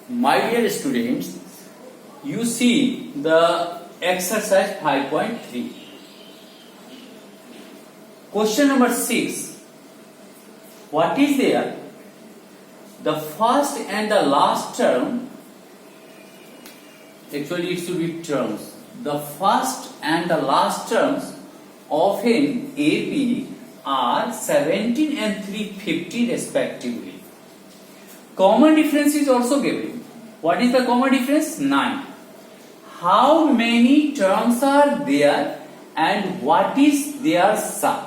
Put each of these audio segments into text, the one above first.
My dear students, you see the exercise 5.3. Question number 6. What is there? The first and the last term, actually it should be terms. The first and the last terms of an AP are 17 and 350 respectively. Common difference is also given. What is the common difference? 9. How many terms are there and what is their sum?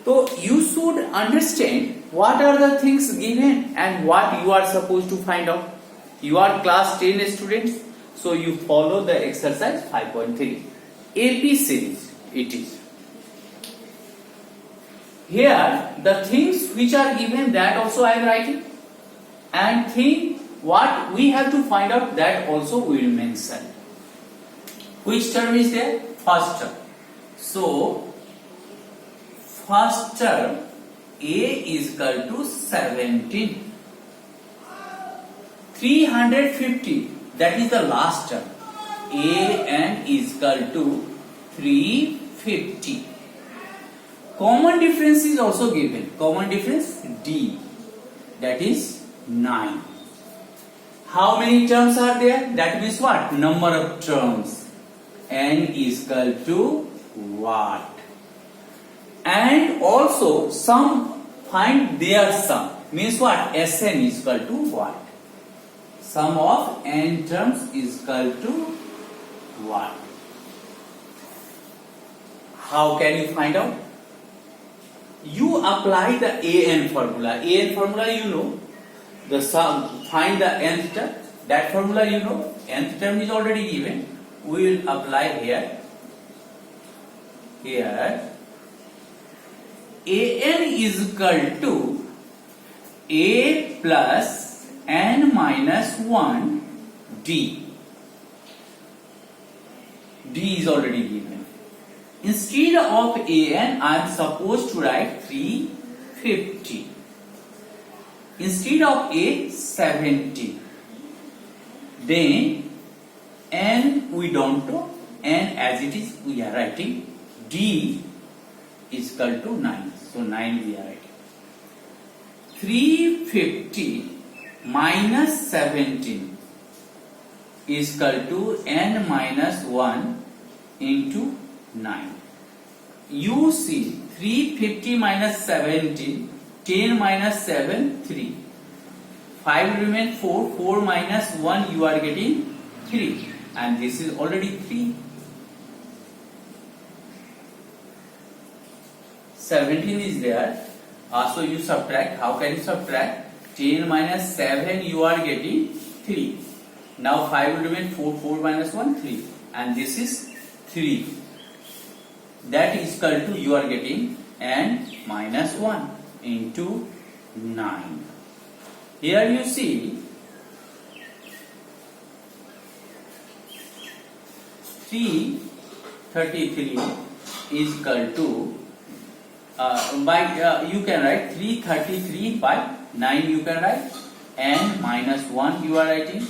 So you should understand what are the things given and what you are supposed to find out. You are class 10 students, so you follow the exercise 5.3. AP series it is. Here the things which are given, that also I am writing, and thing what we have to find out, that also we will mention. Which term is there? First term. So first term A is equal to 17. 350, that is the last term. AN is equal to 350. Common difference is also given. Common difference D, that is 9. How many terms are there? That means what? Number of terms. N is equal to what? And also sum, find their sum. Means what? Sn is equal to what? Sum of n terms is equal to what? How can you find out? You apply the AN formula. AN formula you know. The sum, find the nth term. That formula you know. Nth term is already given. We will apply here. Here AN is equal to A plus n minus 1 D. D is already given. Instead of AN, I am supposed to write 350. Instead of A, 70. Then N we don't know. N as it is we are writing. D is equal to 9. So 9 we are writing. 350 minus 17 is equal to N minus 1 into 9. You see 350 minus 17, 10 minus 7, 3. 5 remain 4, 4 minus 1 you are getting 3. And this is already 3. 17 is there. So you subtract. How can you subtract? 10 minus 7 you are getting 3. Now 5 will remain 4, 4 minus 1, 3. And this is 3. That is equal to you are getting n minus 1 into 9. Here you see 333 is equal to you can write 333 by 9 you can write, n minus 1 you are writing.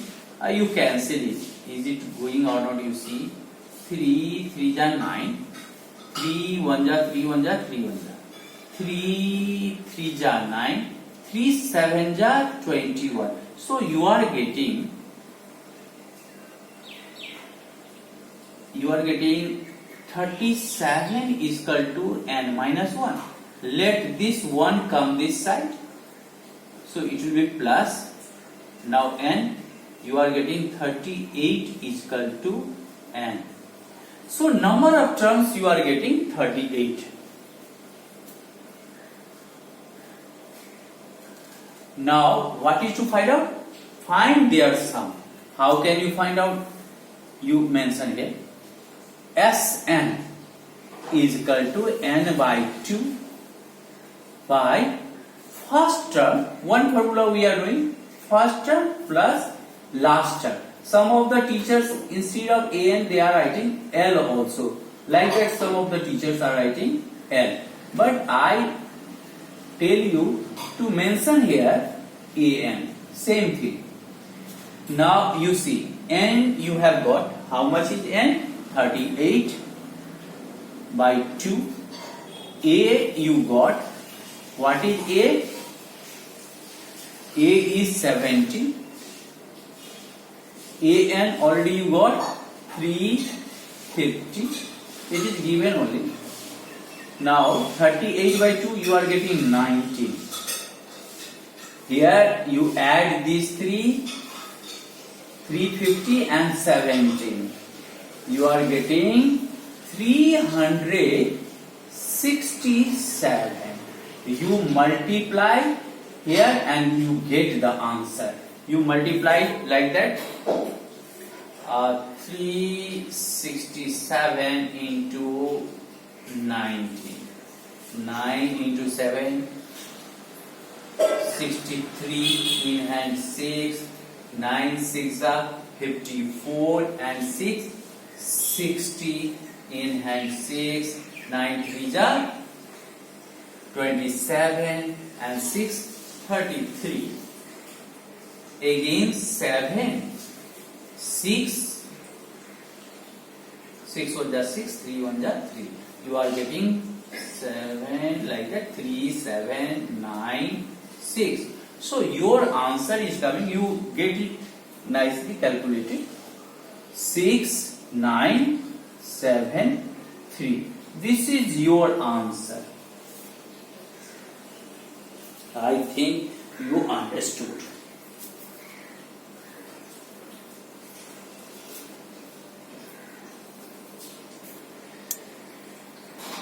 You cancel it. Is it going or not? You see 3 3 is 9. 3 1 ja 3 1 ja 3 1 ja 3 3 ja 9, 3 7 ja 21. So you are getting 37 is equal to n minus 1. Let this 1 come this side, so it will be plus. Now n you are getting 38 is equal to n. So number of terms you are getting 38. Now what is to find out? Find their sum. How can you find out? You mention here. Sn is equal to n by 2 by first term. One formula we are doing. First term plus last term. Some of the teachers instead of AN they are writing L also. Like that some of the teachers are writing L. But I tell you to mention here AN. Same thing. Now you see, n you have got, how much is n? 38 by 2. A you got, what is A? A is 70. An already you got 350. It is given only. Now 38 by 2 you are getting 19. Here you add these 350 and 17. You are getting 367. You multiply here and you get the answer. You multiply like that. 367 into 90. 9 into 7. 63 in hand 6. 9 6 are 54 and 6. 60 in hand 6. 9 3 are 27 and 6 33. Again 7 6 was the 6, 3 1 the 3. You are getting 7 like that. 3 7 9 6. So your answer is coming. You get it nicely calculated. 6 9 7 3. This is your answer. I think you understood.